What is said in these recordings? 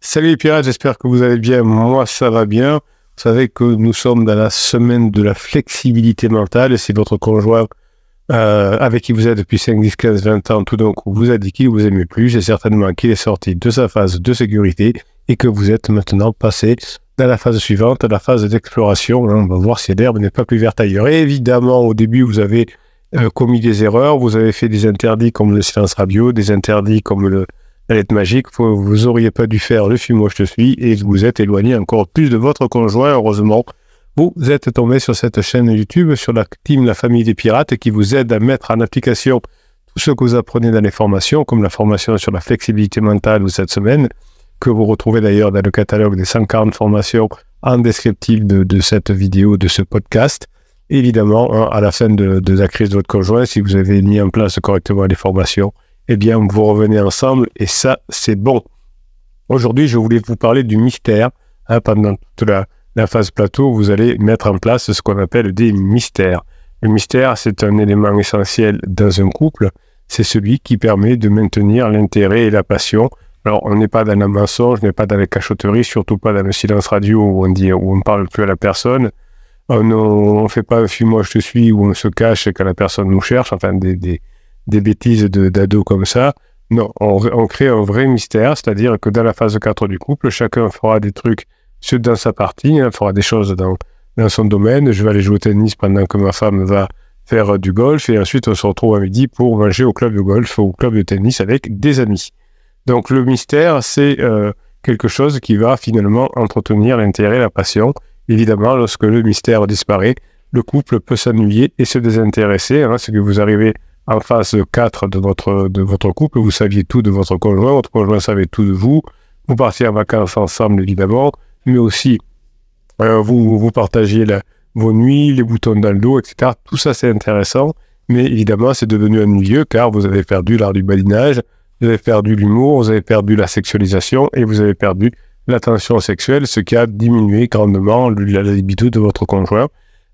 Salut les pirates, j'espère que vous allez bien. Moi, ça va bien. Vous savez que nous sommes dans la semaine de la flexibilité mentale. Si votre conjoint avec qui vous êtes depuis 5, 10, 15, 20 ans, tout d'un coup vous a dit qu'il ne vous aimait plus, c'est certainement qu'il est sorti de sa phase de sécurité et que vous êtes maintenant passé dans la phase suivante, la phase d'exploration. On va voir si l'herbe n'est pas plus verte ailleurs. Et évidemment, au début, vous avez commis des erreurs, vous avez fait des interdits comme le silence radio, des interdits comme la lettre magique. Vous auriez pas dû faire le film Moi je te suis et vous êtes éloigné encore plus de votre conjoint. Heureusement, vous êtes tombé sur cette chaîne YouTube, sur la team La Famille des Pirates, qui vous aide à mettre en application tout ce que vous apprenez dans les formations, comme la formation sur la flexibilité mentale ou cette semaine, que vous retrouvez d'ailleurs dans le catalogue des 140 formations en descriptif de cette vidéo, de ce podcast. Évidemment, à la fin de la crise de votre conjoint, si vous avez mis en place correctement les formations, eh bien, vous revenez ensemble et ça, c'est bon. Aujourd'hui, je voulais vous parler du mystère. Pendant toute la phase plateau, vous allez mettre en place ce qu'on appelle des mystères. Le mystère, c'est un élément essentiel dans un couple. C'est celui qui permet de maintenir l'intérêt et la passion. Alors, on n'est pas dans le mensonge, on n'est pas dans la cachotterie, surtout pas dans le silence radio où on parle plus à la personne. On ne fait pas « fuis-moi, je te suis » où on se cache quand la personne nous cherche, enfin des bêtises d'ados comme ça. Non, on crée un vrai mystère, c'est-à-dire que dans la phase 4 du couple, chacun fera des trucs dans sa partie, fera des choses dans son domaine. Je vais aller jouer au tennis pendant que ma femme va faire du golf, et ensuite on se retrouve à midi pour manger au club de golf ou au club de tennis avec des amis. Donc le mystère, c'est quelque chose qui va finalement entretenir l'intérêt, la passion. Évidemment, lorsque le mystère disparaît, le couple peut s'ennuyer et se désintéresser. C'est que vous arrivez en phase 4 de votre couple, vous saviez tout de votre conjoint savait tout de vous, vous partiez en vacances ensemble évidemment, mais aussi vous partagiez vos nuits, les boutons dans le dos, etc. Tout ça c'est intéressant, mais évidemment c'est devenu ennuyeux car vous avez perdu l'art du badinage, vous avez perdu l'humour, vous avez perdu la sexualisation et vous avez perdu la tension sexuelle, ce qui a diminué grandement la libido de votre conjoint.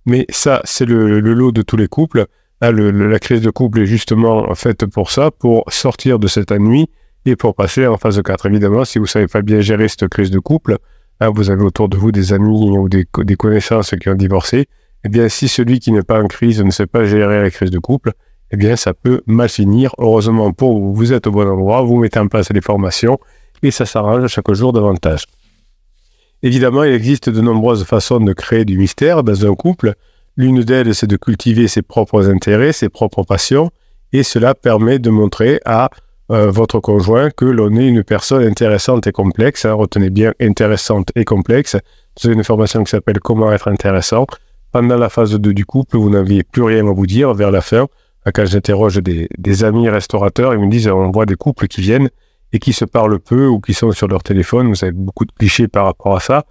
Mais ça, c'est le lot de tous les couples. La crise de couple est justement faite pour ça, pour sortir de cet ennui et pour passer en phase 4. Évidemment, si vous ne savez pas bien gérer cette crise de couple, vous avez autour de vous des amis ou des connaissances qui ont divorcé, eh bien, si celui qui n'est pas en crise ne sait pas gérer la crise de couple, eh bien, ça peut mal finir. Heureusement pour vous, vous êtes au bon endroit, vous mettez en place les formations et ça s'arrange chaque jour davantage. Évidemment, il existe de nombreuses façons de créer du mystère dans un couple. L'une d'elles, c'est de cultiver ses propres intérêts, ses propres passions, et cela permet de montrer à votre conjoint que l'on est une personne intéressante et complexe. Retenez bien, intéressante et complexe. Vous avez une formation qui s'appelle « Comment être intéressant ». Pendant la phase 2 du couple, vous n'aviez plus rien à vous dire. Vers la fin, quand j'interroge des amis restaurateurs, ils me disent on voit des couples qui viennent et qui se parlent peu ou qui sont sur leur téléphone. Vous avez beaucoup de clichés par rapport à ça.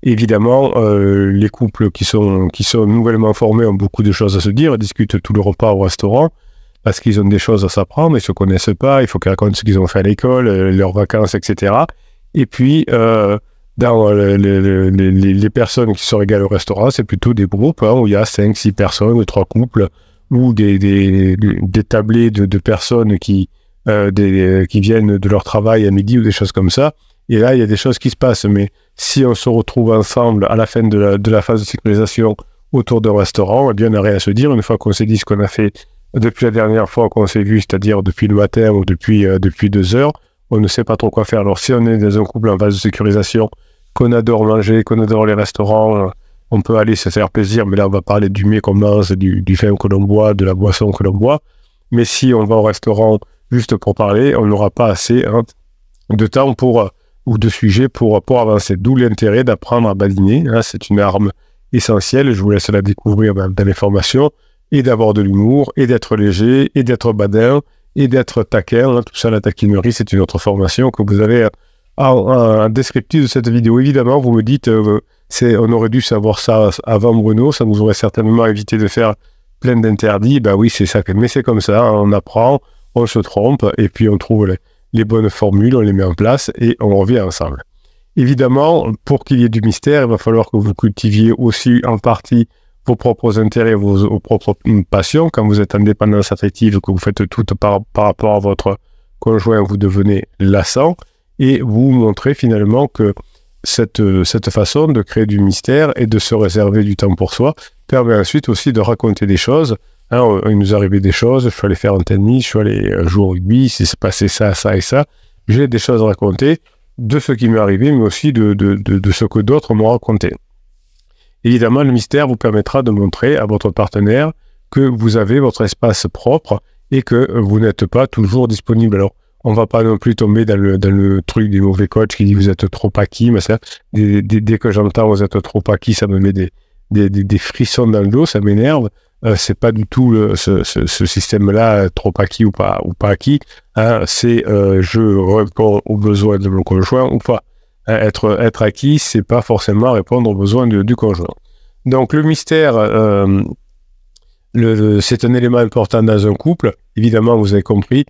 Évidemment, les couples qui sont nouvellement formés ont beaucoup de choses à se dire, discutent tout le repas au restaurant, parce qu'ils ont des choses à s'apprendre, ils ne se connaissent pas, il faut qu'ils racontent ce qu'ils ont fait à l'école, leurs vacances, etc. Et puis, dans les personnes qui se régalent au restaurant, c'est plutôt des groupes où il y a 5, 6 personnes, 3 couples, ou des tablés de personnes qui viennent de leur travail à midi ou des choses comme ça. Et là, il y a des choses qui se passent, mais si on se retrouve ensemble à la fin de la phase de sécurisation autour d'un restaurant, eh bien, on n'a rien à se dire. Une fois qu'on s'est dit ce qu'on a fait depuis la dernière fois qu'on s'est vu, c'est-à-dire depuis le matin ou depuis 2 heures, on ne sait pas trop quoi faire. Alors, si on est dans un couple en phase de sécurisation, qu'on adore manger, qu'on adore les restaurants, on peut aller se faire plaisir, mais là, on va parler du mets qu'on mange, du vin que l'on boit, de la boisson que l'on boit. Mais si on va au restaurant juste pour parler, on n'aura pas assez de temps ou de sujets pour avancer. D'où l'intérêt d'apprendre à badiner. C'est une arme essentielle, je vous laisse la découvrir dans les formations, et d'avoir de l'humour, et d'être léger, et d'être badin, et d'être taquin. Tout ça, la taquinerie, c'est une autre formation que vous avez en descriptif de cette vidéo. Évidemment, vous me dites, on aurait dû savoir ça avant Bruno, ça nous aurait certainement évité de faire plein d'interdits. Ben oui, c'est ça, mais c'est comme ça, on apprend, on se trompe, et puis on trouve les bonnes formules, on les met en place et on revient ensemble. Évidemment, pour qu'il y ait du mystère, il va falloir que vous cultiviez aussi en partie vos propres intérêts, vos propres passions. Quand vous êtes en dépendance affective, que vous faites tout par rapport à votre conjoint, vous devenez lassant. et vous montrez finalement que cette façon de créer du mystère et de se réserver du temps pour soi permet ensuite aussi de raconter des choses. Hein, il nous arrivait des choses, je suis allé faire un tennis, je suis allé jouer au rugby, c'est passé ça, ça et ça. J'ai des choses à raconter de ce qui m'est arrivé, mais aussi de ce que d'autres m'ont raconté. Évidemment, le mystère vous permettra de montrer à votre partenaire que vous avez votre espace propre et que vous n'êtes pas toujours disponible. Alors, on ne va pas non plus tomber dans le truc des mauvais coachs qui disent vous êtes trop acquis, mais ça, dès que j'entends vous êtes trop acquis, ça me met des frissons dans le dos, ça m'énerve. C'est pas du tout ce système-là, trop acquis ou pas acquis. Hein, c'est je réponds aux besoins de mon conjoint ou pas. Hein, être acquis, c'est pas forcément répondre aux besoins du conjoint. Donc le mystère, c'est un élément important dans un couple. Évidemment, vous avez compris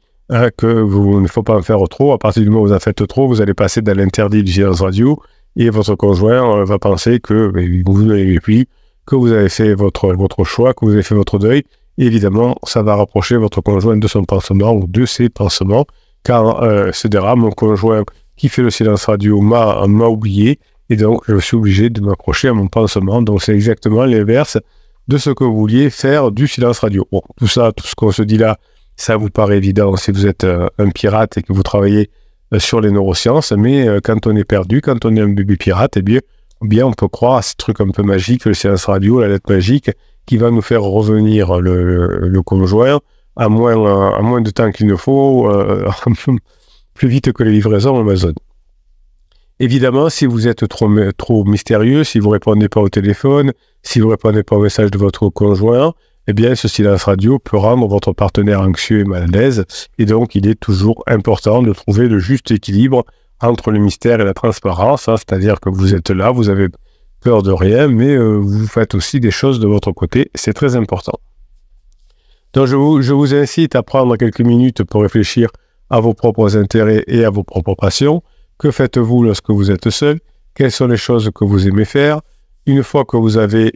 que il ne faut pas en faire trop. À partir du moment où vous en faites trop, vous allez passer dans l'interdit du silence radio et votre conjoint va penser que vous n'avez plus, que vous avez fait votre choix, que vous avez fait votre deuil. Et évidemment, ça va rapprocher votre conjoint de son pansement ou de ses pansements, car se dira, mon conjoint qui fait le silence radio m'a oublié, et donc je suis obligé de m'accrocher à mon pansement. Donc c'est exactement l'inverse de ce que vous vouliez faire du silence radio. Bon, tout ça, tout ce qu'on se dit là, ça vous paraît évident si vous êtes un pirate et que vous travaillez sur les neurosciences, mais quand on est perdu, quand on est un bébé pirate, eh bien on peut croire à ce truc un peu magique, le silence radio, la lettre magique, qui va nous faire revenir le conjoint à moins de temps qu'il ne faut, plus vite que les livraisons Amazon. Évidemment, si vous êtes trop mystérieux, si vous ne répondez pas au téléphone, si vous ne répondez pas au message de votre conjoint, eh bien, ce silence radio peut rendre votre partenaire anxieux et mal à l'aise. Et donc, il est toujours important de trouver le juste équilibre entre le mystère et la transparence. Hein, c'est-à-dire que vous êtes là, vous avez peur de rien, mais vous faites aussi des choses de votre côté. C'est très important. Donc, je vous incite à prendre quelques minutes pour réfléchir à vos propres intérêts et à vos propres passions. Que faites-vous lorsque vous êtes seul? Quelles sont les choses que vous aimez faire? Une fois que vous avez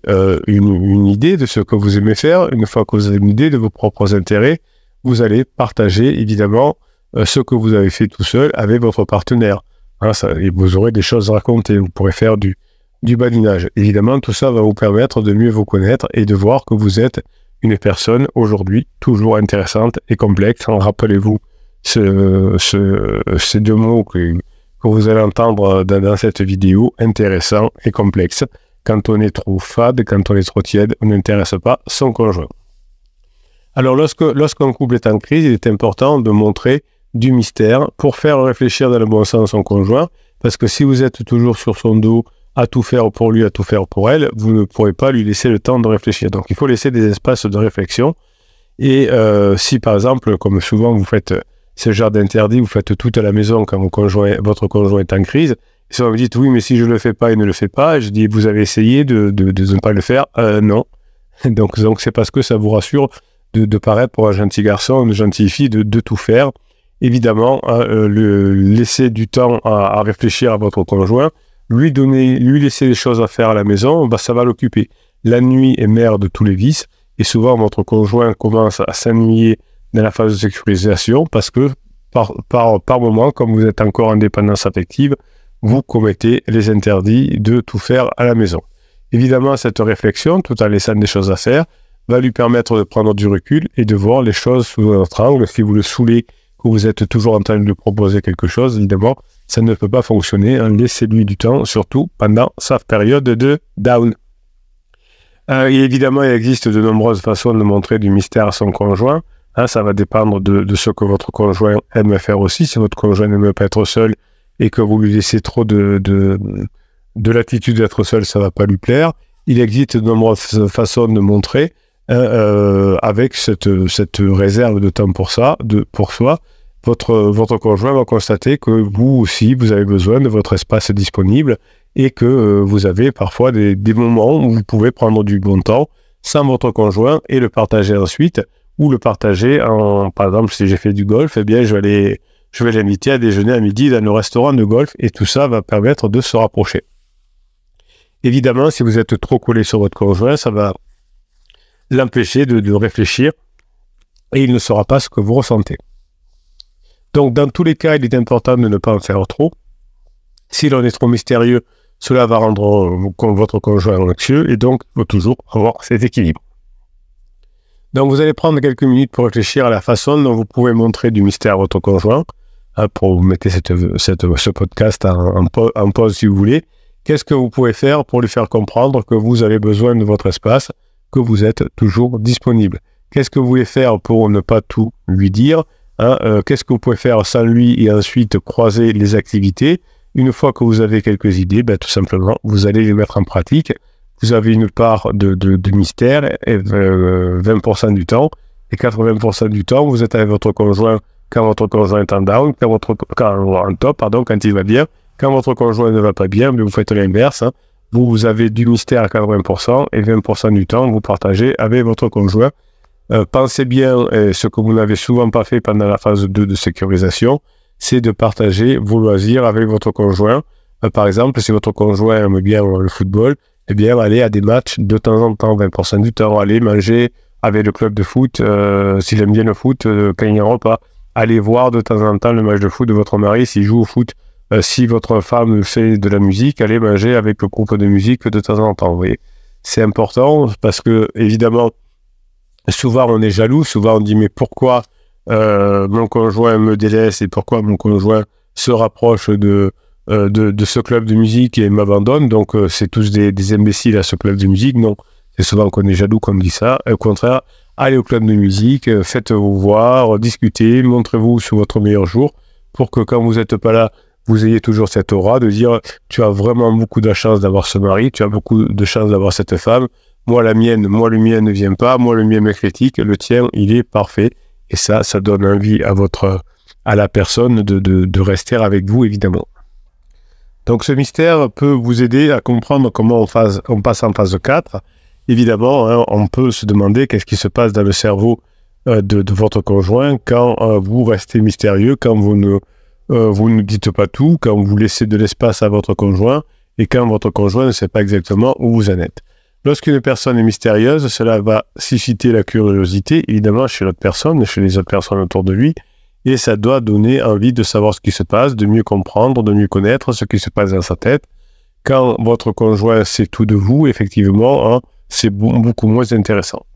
une idée de ce que vous aimez faire, une fois que vous avez une idée de vos propres intérêts, vous allez partager évidemment ce que vous avez fait tout seul avec votre partenaire. Hein, et vous aurez des choses à raconter, vous pourrez faire du badinage. Évidemment, tout ça va vous permettre de mieux vous connaître et de voir que vous êtes une personne aujourd'hui toujours intéressante et complexe. Rappelez-vous ces deux mots que vous allez entendre dans cette vidéo, intéressant et complexe. Quand on est trop fade, quand on est trop tiède, on n'intéresse pas son conjoint. Alors, lorsqu'un couple est en crise, il est important de montrer du mystère pour faire réfléchir dans le bon sens son conjoint, parce que si vous êtes toujours sur son dos, à tout faire pour lui, à tout faire pour elle, vous ne pourrez pas lui laisser le temps de réfléchir. Donc, il faut laisser des espaces de réflexion. Et si, par exemple, comme souvent vous faites ce genre d'interdit, vous faites tout à la maison quand votre conjoint est en crise, et si vous me dites, oui, mais si je ne le fais pas, il ne le fait pas, je dis, vous avez essayé de ne pas le faire? Non. Donc c'est parce que ça vous rassure de paraître pour un gentil garçon, une gentille fille, de tout faire. Évidemment, laisser du temps à réfléchir à votre conjoint, lui laisser les choses à faire à la maison, ça va l'occuper. La nuit est mère de tous les vices, et souvent votre conjoint commence à s'ennuyer dans la phase de sécurisation parce que par moment, comme vous êtes encore en dépendance affective, vous commettez les interdits de tout faire à la maison. Évidemment, cette réflexion, tout en laissant des choses à faire, va lui permettre de prendre du recul et de voir les choses sous un autre angle. Si vous le saoulez, que vous êtes toujours en train de lui proposer quelque chose, évidemment, ça ne peut pas fonctionner. Laissez-lui du temps, surtout pendant sa période de down. Et évidemment, il existe de nombreuses façons de montrer du mystère à son conjoint. Hein, ça va dépendre de ce que votre conjoint aime faire aussi. Si votre conjoint n'aime pas être seul et que vous lui laissez trop de l'attitude d'être seul, ça ne va pas lui plaire. Il existe de nombreuses façons de montrer avec cette réserve de temps pour soi. Votre conjoint va constater que vous aussi, vous avez besoin de votre espace disponible et que vous avez parfois des moments où vous pouvez prendre du bon temps sans votre conjoint et le partager ensuite, ou le partager par exemple, si j'ai fait du golf, eh bien je vais l'inviter à déjeuner à midi dans le restaurant de golf, et tout ça va permettre de se rapprocher. Évidemment, si vous êtes trop collé sur votre conjoint, ça va l'empêcher de réfléchir, et il ne saura pas ce que vous ressentez. Donc, dans tous les cas, il est important de ne pas en faire trop. Si l'on est trop mystérieux, cela va rendre votre conjoint anxieux et donc il faut toujours avoir cet équilibre. Donc, vous allez prendre quelques minutes pour réfléchir à la façon dont vous pouvez montrer du mystère à votre conjoint. Pour vous mettre ce podcast en pause si vous voulez. Qu'est-ce que vous pouvez faire pour lui faire comprendre que vous avez besoin de votre espace, que vous êtes toujours disponible? Qu'est-ce que vous pouvez faire pour ne pas tout lui dire? Qu'est-ce que vous pouvez faire sans lui et ensuite croiser les activités? Une fois que vous avez quelques idées, tout simplement, vous allez les mettre en pratique. Vous avez une part de mystère, 20% du temps, et 80% du temps, vous êtes avec votre conjoint quand votre conjoint est en down, quand en top, quand il va bien. Quand votre conjoint ne va pas bien, mais vous faites l'inverse. Vous avez du mystère à 80% et 20% du temps, vous partagez avec votre conjoint. Pensez bien, ce que vous n'avez souvent pas fait pendant la phase 2 de sécurisation, c'est de partager vos loisirs avec votre conjoint. Par exemple, si votre conjoint aime bien le football, eh bien, allez à des matchs de temps en temps, 20% du temps. Allez manger avec le club de foot, s'il aime bien le foot, quand il y a un repas. Allez voir de temps en temps le match de foot de votre mari s'il joue au foot. Si votre femme fait de la musique, allez manger avec le groupe de musique de temps en temps. Vous voyez, c'est important parce que, évidemment, souvent on est jaloux, souvent on dit mais pourquoi mon conjoint me délaisse et pourquoi mon conjoint se rapproche de ce club de musique et m'abandonne. Donc c'est tous des imbéciles à ce club de musique. Non, c'est souvent qu'on est jaloux qu'on dit ça. Au contraire, allez au club de musique, faites-vous voir, discutez, montrez-vous sur votre meilleur jour pour que quand vous n'êtes pas là, vous ayez toujours cette aura de dire tu as vraiment beaucoup de chance d'avoir ce mari, tu as beaucoup de chance d'avoir cette femme. Moi, le mien ne vient pas, moi, le mien me critique, le tien, il est parfait. Et ça donne envie à la personne de rester avec vous, évidemment. Donc, ce mystère peut vous aider à comprendre comment on passe en phase 4. Évidemment, on peut se demander qu'est-ce qui se passe dans le cerveau de votre conjoint quand vous restez mystérieux, quand vous ne dites pas tout, quand vous laissez de l'espace à votre conjoint et quand votre conjoint ne sait pas exactement où vous en êtes. Lorsqu'une personne est mystérieuse, cela va susciter la curiosité, évidemment, chez l'autre personne, chez les autres personnes autour de lui, et ça doit donner envie de savoir ce qui se passe, de mieux comprendre, de mieux connaître ce qui se passe dans sa tête. Quand votre conjoint sait tout de vous, effectivement, c'est beaucoup moins intéressant.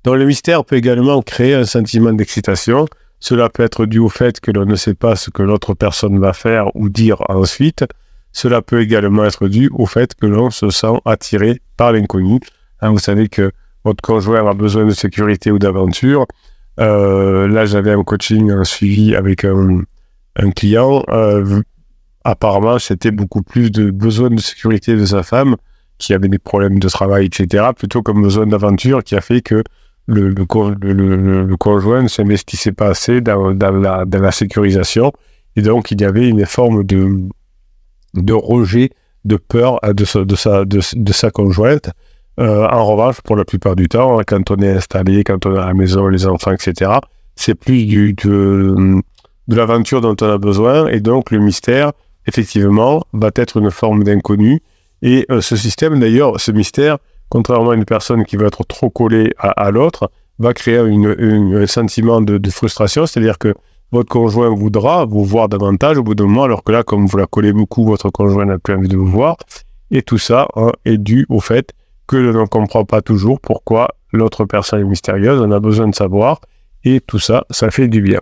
Donc le mystère peut également créer un sentiment d'excitation. Cela peut être dû au fait que l'on ne sait pas ce que l'autre personne va faire ou dire ensuite. Cela peut également être dû au fait que l'on se sent attiré par l'inconnu. Vous savez que votre conjoint a besoin de sécurité ou d'aventure. Là, j'avais un coaching, un suivi avec un client. Apparemment, c'était beaucoup plus de besoin de sécurité de sa femme, qui avait des problèmes de travail, etc., plutôt qu'un besoin d'aventure qui a fait que le conjoint ne s'investissait pas assez dans la sécurisation. Et donc, il y avait une forme de rejet, de peur de sa conjointe. En revanche, pour la plupart du temps, quand on est installé, quand on a la maison, les enfants, etc., c'est plus de l'aventure dont on a besoin, et donc le mystère, effectivement, va être une forme d'inconnu. Et ce système, d'ailleurs, ce mystère, contrairement à une personne qui va être trop collée à l'autre, va créer un sentiment de frustration, c'est-à-dire que votre conjoint voudra vous voir davantage au bout d'un moment, alors que là, comme vous la collez beaucoup, votre conjoint n'a plus envie de vous voir. Et tout ça est dû au fait que l'on ne comprend pas toujours pourquoi l'autre personne est mystérieuse. On a besoin de savoir. Et tout ça, ça fait du bien.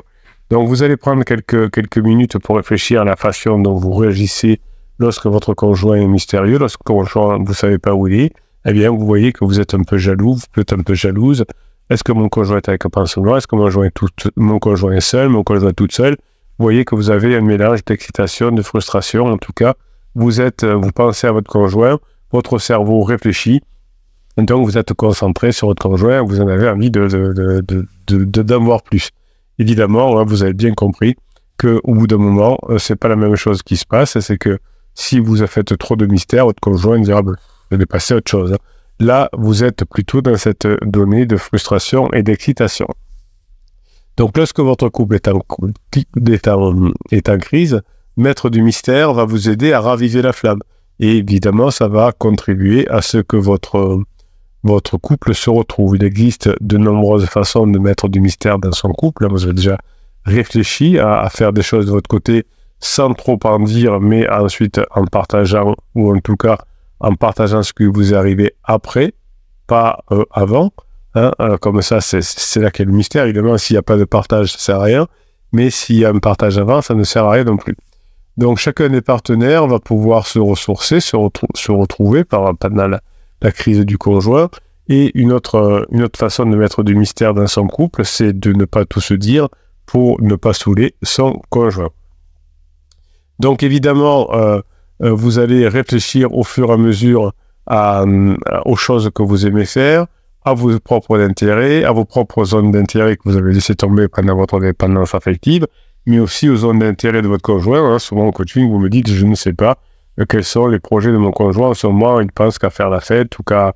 Donc, vous allez prendre quelques minutes pour réfléchir à la façon dont vous réagissez lorsque votre conjoint est mystérieux, lorsque votre conjoint, vous ne savez pas où il est. Eh bien, vous voyez que vous êtes un peu jaloux, vous êtes un peu jalouse. Est-ce que mon conjoint est avec un pansement? Est-ce que mon conjoint est seul? Mon conjoint est toute seule? Vous voyez que vous avez un mélange d'excitation, de frustration. En tout cas, vous pensez à votre conjoint, votre cerveau réfléchit, et donc vous êtes concentré sur votre conjoint, vous en avez envie d'en voir plus. Évidemment, vous avez bien compris qu'au bout d'un moment, c'est pas la même chose qui se passe, c'est que si vous faites trop de mystère, votre conjoint dira je vais passer à autre chose. Là, vous êtes plutôt dans cette donnée de frustration et d'excitation. Donc, lorsque votre couple est en crise, mettre du mystère va vous aider à raviver la flamme. Et évidemment, ça va contribuer à ce que votre couple se retrouve. Il existe de nombreuses façons de mettre du mystère dans son couple. Moi, j'ai déjà réfléchi à faire des choses de votre côté sans trop en dire, mais ensuite en partageant, ou en tout cas en partageant ce que vous arrivez après, pas avant. Hein, comme ça, c'est là qu'est le mystère. Évidemment, s'il n'y a pas de partage, ça ne sert à rien. Mais s'il y a un partage avant, ça ne sert à rien non plus. Donc, chacun des partenaires va pouvoir se ressourcer, se retrouver pendant la crise du conjoint. Et une autre façon de mettre du mystère dans son couple, c'est de ne pas tout se dire pour ne pas saouler son conjoint. Donc, évidemment, vous allez réfléchir au fur et à mesure aux choses que vous aimez faire, à vos propres intérêts, à vos propres zones d'intérêt que vous avez laissé tomber pendant votre dépendance affective, mais aussi aux zones d'intérêt de votre conjoint. Hein. Souvent au coaching, vous me dites, je ne sais pas quels sont les projets de mon conjoint. En ce moment, il pense qu'à faire la fête ou qu'à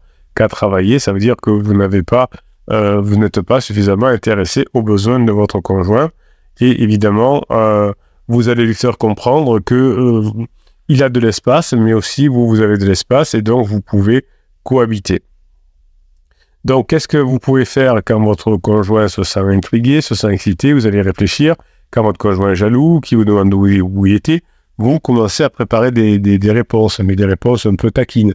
travailler. Ça veut dire que vous n'êtes pas suffisamment intéressé aux besoins de votre conjoint. Et évidemment, vous allez lui faire comprendre que il a de l'espace, mais aussi vous avez de l'espace et donc vous pouvez cohabiter. Donc, qu'est-ce que vous pouvez faire quand votre conjoint se sent intrigué, se sent excité? Vous allez réfléchir. Quand votre conjoint est jaloux, qui vous demande où il était, vous commencez à préparer des réponses, mais des réponses un peu taquines.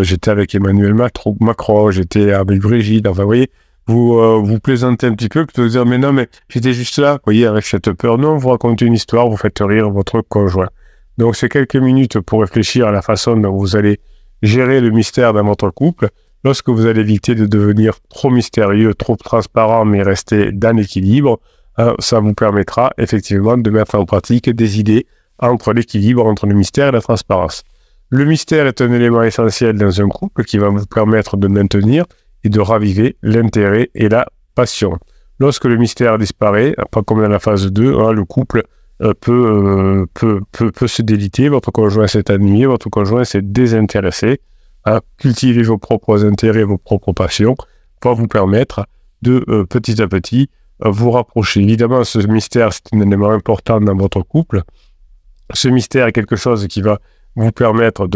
J'étais avec Emmanuel Macron, j'étais avec Brigitte, enfin, vous voyez, vous plaisantez un petit peu, plutôt que de dire, mais non, mais j'étais juste là, vous voyez, avec cette peur. Non, vous racontez une histoire, vous faites rire votre conjoint. Donc, c'est quelques minutes pour réfléchir à la façon dont vous allez gérer le mystère dans votre couple. Lorsque vous allez éviter de devenir trop mystérieux, trop transparent, mais rester dans l'équilibre, ça vous permettra effectivement de mettre en pratique des idées entre l'équilibre, entre le mystère et la transparence. Le mystère est un élément essentiel dans un couple qui va vous permettre de maintenir et de raviver l'intérêt et la passion. Lorsque le mystère disparaît, pas comme dans la phase 2, le couple peut se déliter, votre conjoint s'est ennuyé, votre conjoint s'est désintéressé. Cultiver vos propres intérêts, vos propres passions, va vous permettre de petit à petit vous rapprocher. Évidemment, ce mystère, c'est un élément important dans votre couple. Ce mystère est quelque chose qui va vous permettre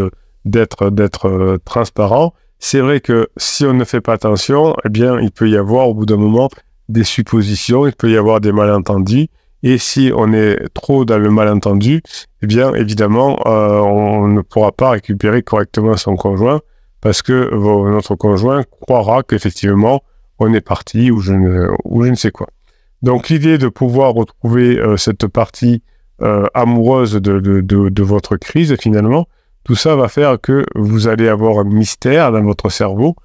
d'être transparent. C'est vrai que si on ne fait pas attention, eh bien, il peut y avoir au bout d'un moment des suppositions, il peut y avoir des malentendus. Et si on est trop dans le malentendu, eh bien, évidemment, on ne pourra pas récupérer correctement son conjoint parce que notre conjoint croira qu'effectivement, on est parti ou je ne sais quoi. Donc, l'idée de pouvoir retrouver cette partie amoureuse de votre crise, finalement, tout ça va faire que vous allez avoir un mystère dans votre cerveau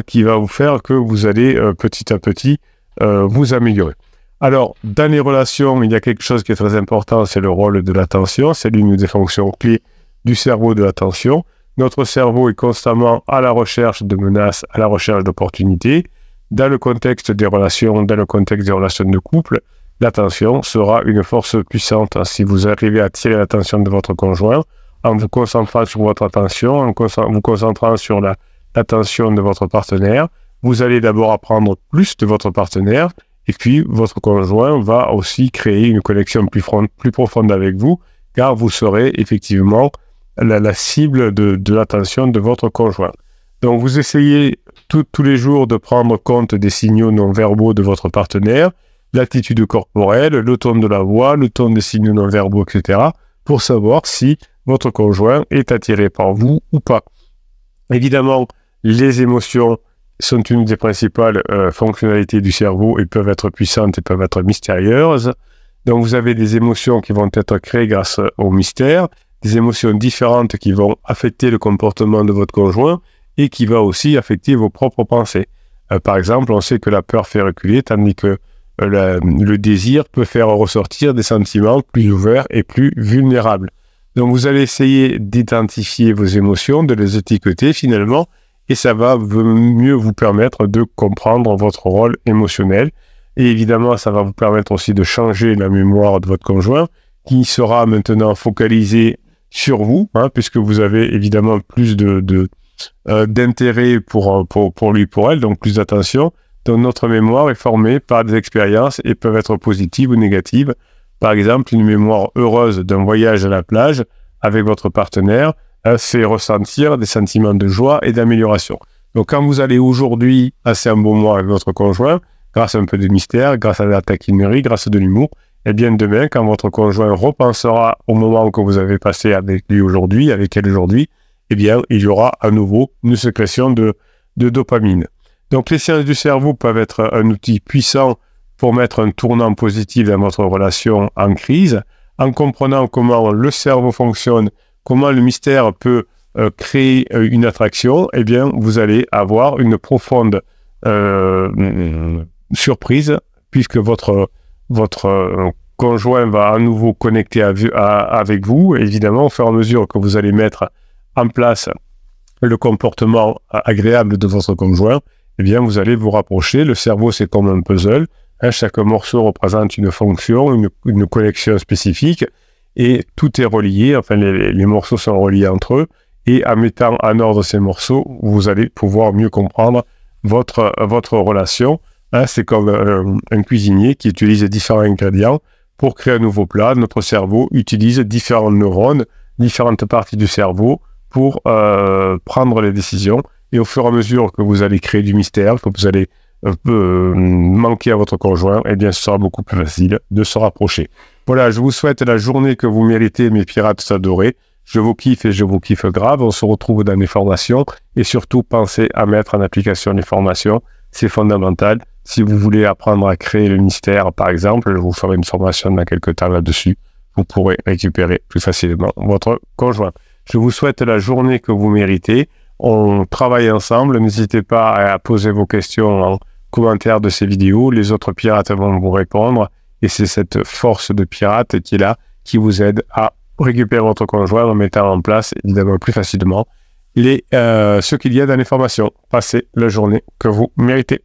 qui va vous faire que vous allez petit à petit vous améliorer. Alors, dans les relations, il y a quelque chose qui est très important, c'est le rôle de l'attention. C'est l'une des fonctions clés du cerveau de l'attention. Notre cerveau est constamment à la recherche de menaces, à la recherche d'opportunités. Dans le contexte des relations, dans le contexte des relations de couple, l'attention sera une force puissante. Si vous arrivez à attirer l'attention de votre conjoint, en vous concentrant sur votre attention, en vous concentrant sur l'attention de votre partenaire, vous allez d'abord apprendre plus de votre partenaire. Et puis, votre conjoint va aussi créer une connexion plus profonde avec vous, car vous serez effectivement la cible de l'attention de votre conjoint. Donc, vous essayez tous les jours de prendre compte des signaux non verbaux de votre partenaire, l'attitude corporelle, le ton de la voix, le ton des signaux non verbaux, etc., pour savoir si votre conjoint est attiré par vous ou pas. Évidemment, les émotions sont une des principales fonctionnalités du cerveau et peuvent être puissantes et peuvent être mystérieuses. Donc, vous avez des émotions qui vont être créées grâce au mystère, des émotions différentes qui vont affecter le comportement de votre conjoint et qui va aussi affecter vos propres pensées. Par exemple, on sait que la peur fait reculer, tandis que le désir peut faire ressortir des sentiments plus ouverts et plus vulnérables. Donc, vous allez essayer d'identifier vos émotions, de les étiqueter finalement, et ça va mieux vous permettre de comprendre votre rôle émotionnel. Et évidemment, ça va vous permettre aussi de changer la mémoire de votre conjoint, qui sera maintenant focalisée sur vous, puisque vous avez évidemment plus d'intérêt pour lui, pour elle, donc plus d'attention. Donc notre mémoire est formée par des expériences et peuvent être positives ou négatives. Par exemple, une mémoire heureuse d'un voyage à la plage avec votre partenaire fait ressentir des sentiments de joie et d'amélioration. Donc quand vous allez aujourd'hui passer un bon mois avec votre conjoint, grâce à un peu de mystère, grâce à la taquinerie, grâce à de l'humour, eh bien demain, quand votre conjoint repensera au moment que vous avez passé avec lui aujourd'hui, avec elle aujourd'hui, eh bien il y aura à nouveau une sécrétion de dopamine. Donc les sciences du cerveau peuvent être un outil puissant pour mettre un tournant positif dans votre relation en crise, en comprenant comment le cerveau fonctionne, comment le mystère peut créer une attraction, eh bien vous allez avoir une profonde surprise, puisque votre conjoint va à nouveau connecter avec vous. Évidemment, au fur et à mesure que vous allez mettre en place le comportement agréable de votre conjoint, eh bien, vous allez vous rapprocher. Le cerveau, c'est comme un puzzle. Hein, chaque morceau représente une fonction, une connexion spécifique, et tout est relié. Enfin, les morceaux sont reliés entre eux. Et en mettant en ordre ces morceaux, vous allez pouvoir mieux comprendre votre relation. Hein, c'est comme un cuisinier qui utilise différents ingrédients pour créer un nouveau plat. Notre cerveau utilise différents neurones, différentes parties du cerveau pour prendre les décisions. Et au fur et à mesure que vous allez créer du mystère, que vous allez manquer à votre conjoint, eh bien, ce sera beaucoup plus facile de se rapprocher. Voilà, je vous souhaite la journée que vous méritez, mes pirates adorés. Je vous kiffe et je vous kiffe grave. On se retrouve dans les formations. Et surtout, pensez à mettre en application les formations. C'est fondamental. Si vous voulez apprendre à créer le mystère, par exemple, je vous ferai une formation dans quelques temps là-dessus. Vous pourrez récupérer plus facilement votre conjoint. Je vous souhaite la journée que vous méritez. On travaille ensemble. N'hésitez pas à poser vos questions en commentaire de ces vidéos. Les autres pirates vont vous répondre. Et c'est cette force de pirate qui est là, qui vous aide à récupérer votre conjoint en mettant en place, évidemment, plus facilement ce qu'il y a dans les formations. Passez la journée que vous méritez.